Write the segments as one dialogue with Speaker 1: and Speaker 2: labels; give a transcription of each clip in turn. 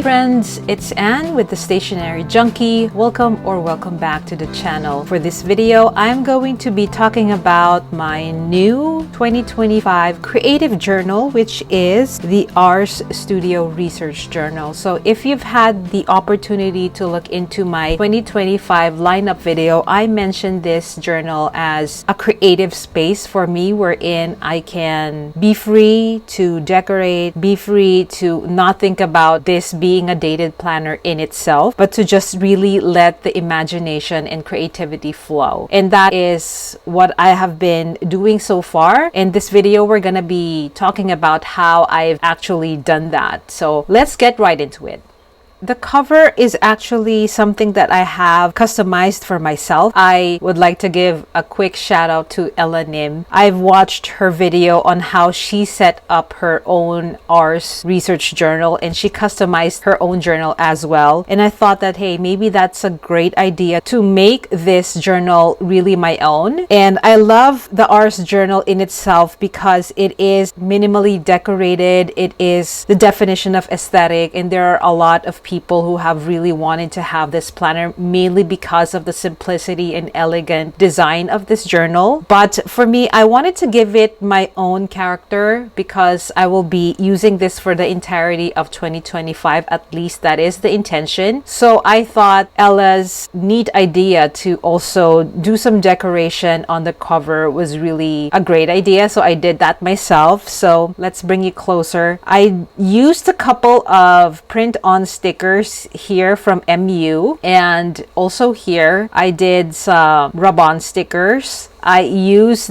Speaker 1: Hey friends, it's Anne with the Stationery Junkie. Welcome back to the channel. For this video, I'm going to be talking about my new 2025 creative journal, which is the Ars Studio Research Journal. So if you've had the opportunity to look into my 2025 lineup video, I mentioned this journal as a creative space for me wherein I can be free to decorate, be free to not think about this being a dated planner in itself, but to just really let the imagination and creativity flow. And that is what I have been doing so far. In this video, we're gonna be talking about how I've actually done that. So let's get right into it. The cover is actually something that I have customized for myself. I would like to give a quick shout out to Ella Nim. I've watched her video on how she set up her own Ars research journal and she customized her own journal as well. And I thought that, hey, maybe that's a great idea to make this journal really my own. And I love the Ars journal in itself because it is minimally decorated. It is the definition of aesthetic, and there are a lot of people who have really wanted to have this planner mainly because of the simplicity and elegant design of this journal. But for me, I wanted to give it my own character because I will be using this for the entirety of 2025. At least that is the intention. So I thought Ella's neat idea to also do some decoration on the cover was really a great idea. So I did that myself. So let's bring you closer. I used a couple of print-on stickers here from MU, and also here I did some rub-on stickers. I used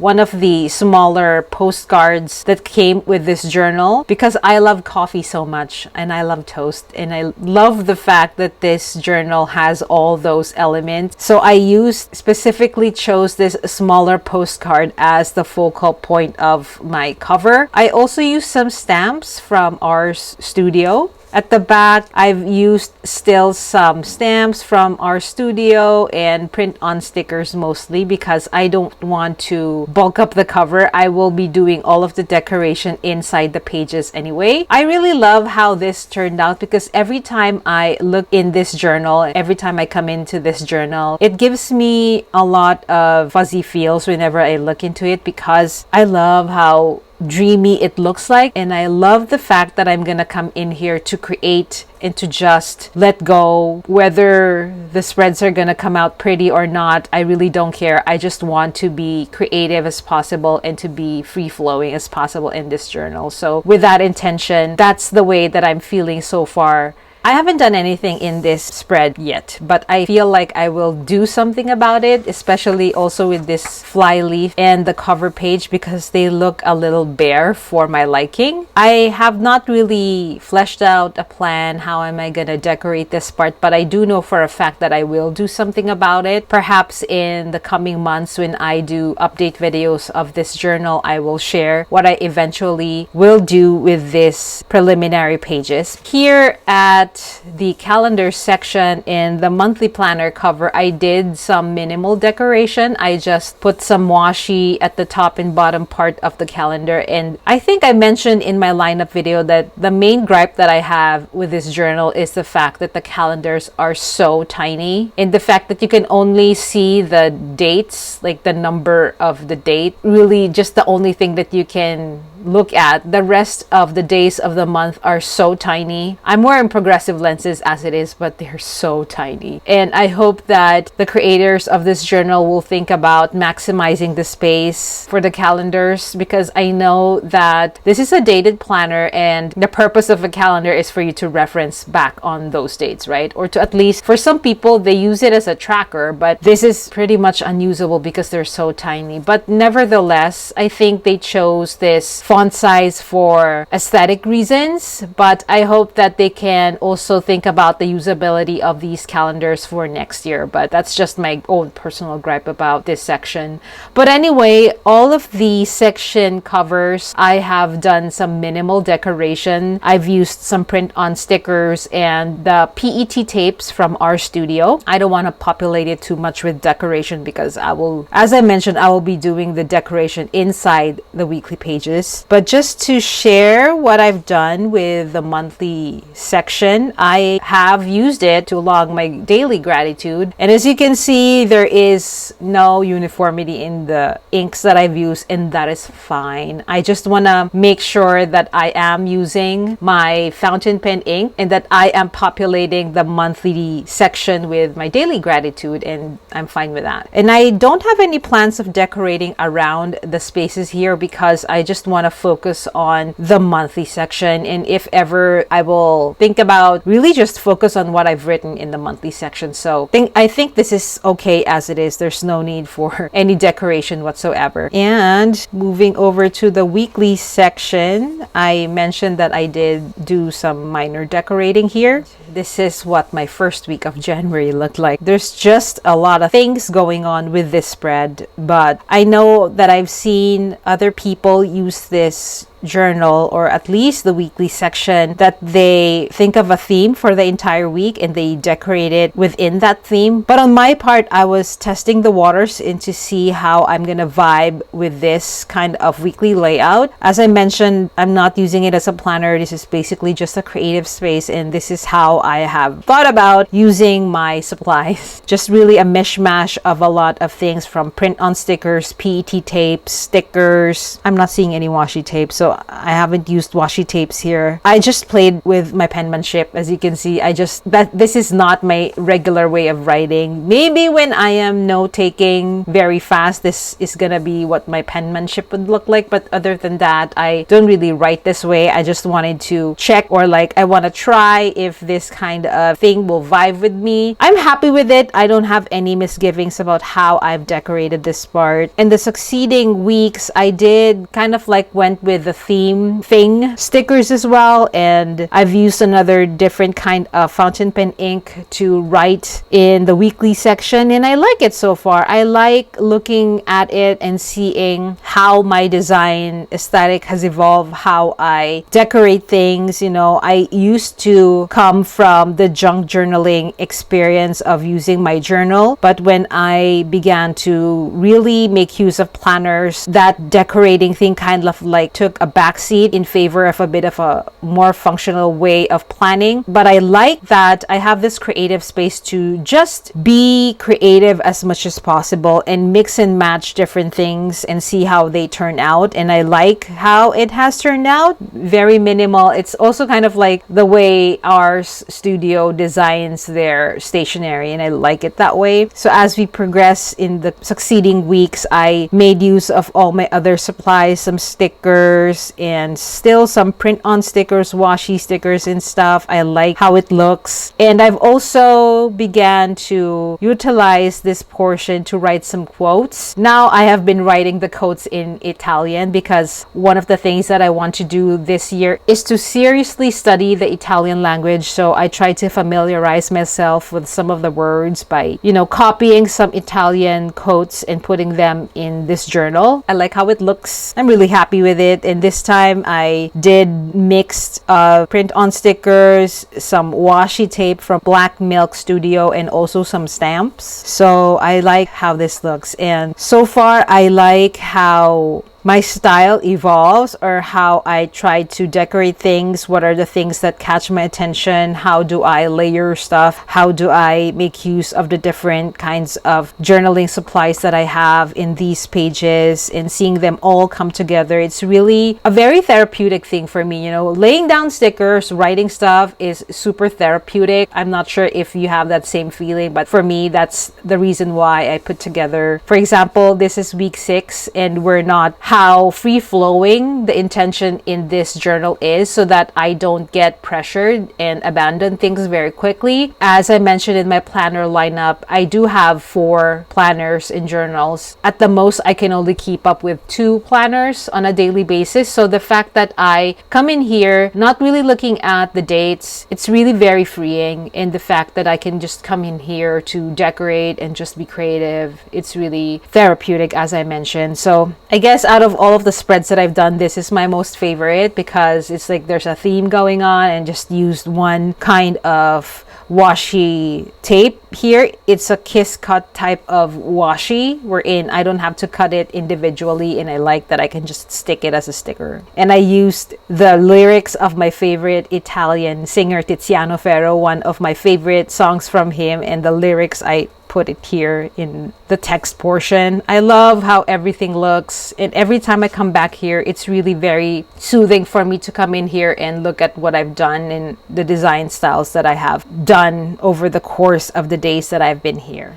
Speaker 1: one of the smaller postcards that came with this journal because I love coffee so much and I love toast, and I love the fact that this journal has all those elements. So I specifically chose this smaller postcard as the focal point of my cover. I also used some stamps from Ars Studio. At the back, I've used still some stamps from our studio and print-on stickers mostly because I don't want to bulk up the cover. I will be doing all of the decoration inside the pages anyway. I really love how this turned out because every time I look in this journal, every time I come into this journal, it gives me a lot of fuzzy feels whenever I look into it because I love how dreamy it looks like, and I love the fact that I'm gonna come in here to create and to just let go. Whether the spreads are gonna come out pretty or not, I really don't care. I just want to be creative as possible and to be free-flowing as possible in this journal. So with that intention, that's the way that I'm feeling so far. I haven't done anything in this spread yet, but I feel like I will do something about it, especially also with this fly leaf and the cover page because they look a little bare for my liking. I have not really fleshed out a plan. How am I gonna decorate this part? But I do know for a fact that I will do something about it. Perhaps in the coming months when I do update videos of this journal, I will share what I eventually will do with this preliminary pages. Here at the calendar section in the monthly planner cover, I did some minimal decoration. I just put some washi at the top and bottom part of the calendar, and I think I mentioned in my lineup video that the main gripe that I have with this journal is the fact that the calendars are so tiny, and the fact that you can only see the dates, like the number of the date, really just the only thing that you can look at. The rest of the days of the month are so tiny. I'm wearing progressive lenses as it is, but they're so tiny. And I hope that the creators of this journal will think about maximizing the space for the calendars because I know that this is a dated planner and the purpose of a calendar is for you to reference back on those dates, right? Or to at least, for some people, they use it as a tracker, but this is pretty much unusable because they're so tiny. But nevertheless, I think they chose this font size for aesthetic reasons, but I hope that they can also think about the usability of these calendars for next year. But that's just my own personal gripe about this section. But anyway, all of the section covers, I have done some minimal decoration. I've used some print-on stickers and the PET tapes from our studio. I don't want to populate it too much with decoration because as I mentioned, I will be doing the decoration inside the weekly pages. this. But just to share what I've done with the monthly section, I have used it to log my daily gratitude. And as you can see, there is no uniformity in the inks that I've used, and that is fine. I just want to make sure that I am using my fountain pen ink and that I am populating the monthly section with my daily gratitude, and I'm fine with that. And I don't have any plans of decorating around the spaces here because I just want to focus on the monthly section. And if ever, I will think about really just focus on what I've written in the monthly section. So I think this is okay as it is. There's no need for any decoration whatsoever. And moving over to the weekly section, I mentioned that I did do some minor decorating here. This is what my first week of January looked like. There's just a lot of things going on with this spread, but I know that I've seen other people use this journal, or at least the weekly section, that they think of a theme for the entire week and they decorate it within that theme. But on my part, I was testing the waters and to see how I'm gonna vibe with this kind of weekly layout. As I mentioned, I'm not using it as a planner. This is basically just a creative space, and this is how I have thought about using my supplies. Just really a mishmash of a lot of things, from print on stickers, PET tapes, stickers. I'm not seeing any washi tape, so I haven't used washi tapes here. I just played with my penmanship. As you can see, this is not my regular way of writing. Maybe when I am note-taking very fast, this is gonna be what my penmanship would look like. But other than that, I don't really write this way. I just wanted to check, or I want to try if this kind of thing will vibe with me. I'm happy with it. I don't have any misgivings about how I've decorated this part. In the succeeding weeks, I did kind of went with the theme thing stickers as well, and I've used another different kind of fountain pen ink to write in the weekly section, and I like it so far. I like looking at it and seeing how my design aesthetic has evolved, how I decorate things. I used to come from the junk journaling experience of using my journal, but when I began to really make use of planners, that decorating thing kind of took a backseat in favor of a bit of a more functional way of planning. But I like that I have this creative space to just be creative as much as possible and mix and match different things and see how they turn out. And I like how it has turned out. Very minimal. It's also kind of like the way our studio designs their stationery, and I like it that way. So as we progress in the succeeding weeks, I made use of all my other supplies, some stickers, and still some print on stickers, washi stickers and stuff. I like how it looks. And I've also began to utilize this portion to write some quotes. Now I have been writing the quotes in Italian because one of the things that I want to do this year is to seriously study the Italian language. So I try to familiarize myself with some of the words by, copying some Italian quotes and putting them in this journal. I like how it looks. I'm really happy with it. And this time I did mixed print on stickers, some washi tape from Black Milk Studio, and also some stamps. So I like how this looks. And so far I like how my style evolves, or how I try to decorate things. What are the things that catch my attention? How do I layer stuff? How do I make use of the different kinds of journaling supplies that I have in these pages, and seeing them all come together? It's really a very therapeutic thing for me. Laying down stickers, writing stuff is super therapeutic. I'm not sure if you have that same feeling, but for me, that's the reason why I put together. For example, this is week 6, and we're not how free-flowing the intention in this journal is, so that I don't get pressured and abandon things very quickly. As I mentioned in my planner lineup, I do have 4 planners and journals. At the most, I can only keep up with 2 planners on a daily basis. So the fact that I come in here not really looking at the dates, it's really very freeing. And the fact that I can just come in here to decorate and just be creative, it's really therapeutic, as I mentioned. So I guess out of all of the spreads that I've done, this is my most favorite because it's there's a theme going on, and just used one kind of washi tape. Here, it's a kiss cut type of washi wherein I don't have to cut it individually, and I like that I can just stick it as a sticker. And I used the lyrics of my favorite Italian singer Tiziano Ferro, one of my favorite songs from him, and the lyrics, I put it here in the text portion. I love how everything looks, and every time I come back here, it's really very soothing for me to come in here and look at what I've done and the design styles that I have done over the course of the days that I've been here.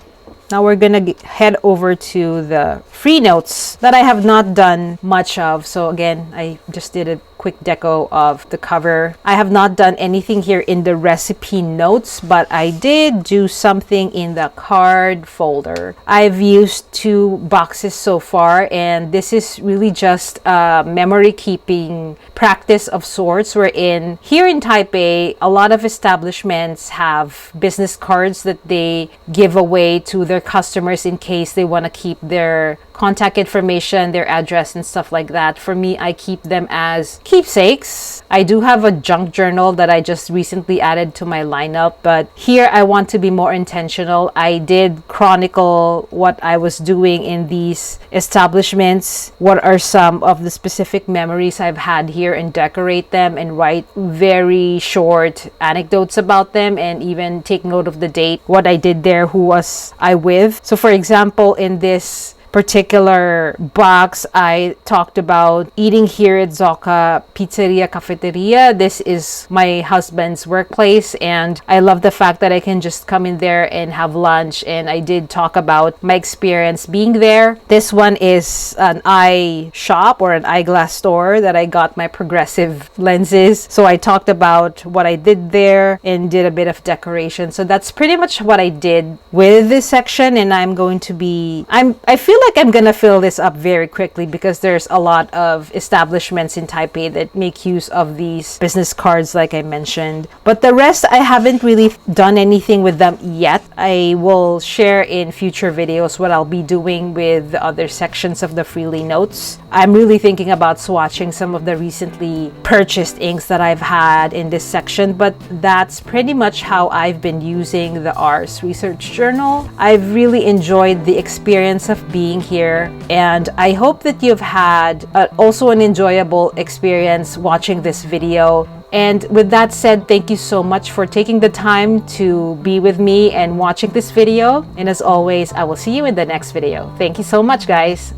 Speaker 1: Now we're gonna head over to the free notes that I have not done much of. So again, I just did a quick deco of the cover. I have not done anything here in the recipe notes, but I did do something in the card folder. I've used 2 boxes so far, and this is really just a memory keeping practice of sorts, wherein here in Taipei, a lot of establishments have business cards that they give away to their customers in case they want to keep their contact information, their address, and stuff like that. For me, I keep them as keepsakes. I do have a junk journal that I just recently added to my lineup, but here I want to be more intentional. I did chronicle what I was doing in these establishments, what are some of the specific memories I've had here, and decorate them and write very short anecdotes about them, and even take note of the date, what I did there, who was I with. So for example, in this particular box, I talked about eating here at Zoka Pizzeria Cafeteria. This is my husband's workplace, and I love the fact that I can just come in there and have lunch, and I did talk about my experience being there. This one is an eye shop or an eyeglass store that I got my progressive lenses, so I talked about what I did there and did a bit of decoration. So that's pretty much what I did with this section, and I'm going to be I feel like I'm gonna fill this up very quickly because there's a lot of establishments in Taipei that make use of these business cards like I mentioned, but the rest I haven't really done anything with them yet. I will share in future videos what I'll be doing with the other sections of the freely notes. I'm really thinking about swatching some of the recently purchased inks that I've had in this section, but that's pretty much how I've been using the Ars Research Journal. I've really enjoyed the experience of being here, and I hope that you've had also an enjoyable experience watching this video. And with that said, thank you so much for taking the time to be with me and watching this video, and as always, I will see you in the next video. Thank you so much, guys.